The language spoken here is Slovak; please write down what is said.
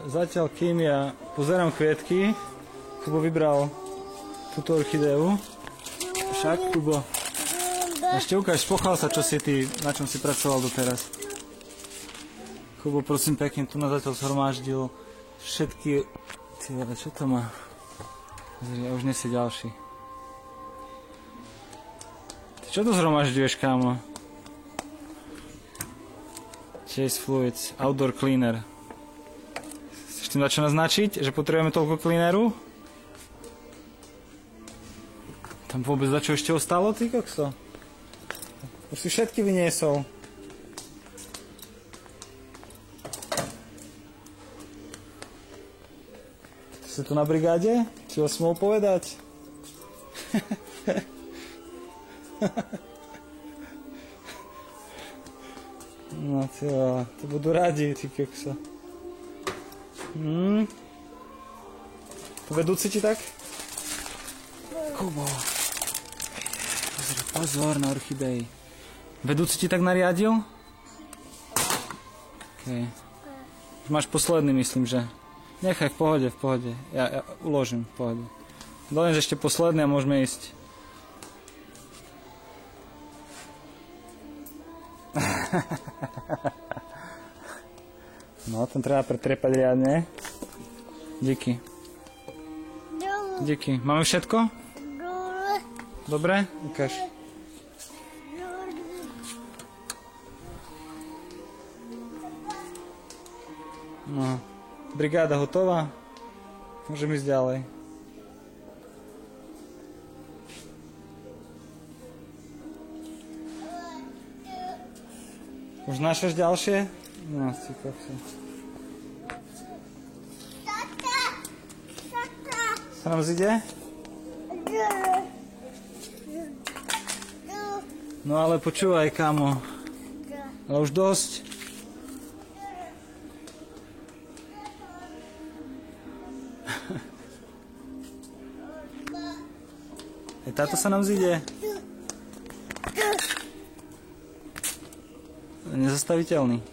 Zatiaľ kým ja pozerám kvietky, Kubo vybral túto orchideu. Však, Kubo. Ešte ukáž, pochvál sa, čo si ty, na čom si pracoval doteraz. Kubo, prosím pekne, tu na zatiaľ zhromaždil všetky... Ty, čo to má? Ja už nesie ďalší. Ty čo tu zhromažďuješ, kámo? Chase Fluids, Outdoor Cleaner. Chceš tým začo naznačiť, že potrebujeme toľko cleaneru? Tam vôbec za čo ešte ostalo, ty kokso? Už si všetky vyniesol. Ty si tu na brigáde? Či ho smol povedať? No tyjo, to budú radi, ty kokso. Vedúci ti tak? Kubo. Pozor na orchidei. Vedúci ti tak nariadil? Okay. Máš posledný, myslím, že? Nechaj, v pohode, v pohode. Ja uložím, v pohode. Dolež ešte posledný a môžeme ísť. No, ten treba pretrepať riadne. Díky. Díky. Máme všetko? Dobre? Ukáž. No. Brigáda hotová? Môžeme ísť ďalej. Už našeš ďalšie? No, si kokso. Sa nám zide? No ale počúvaj, kámo. Ale už dosť. Táto sa nám zide. Nezastaviteľný.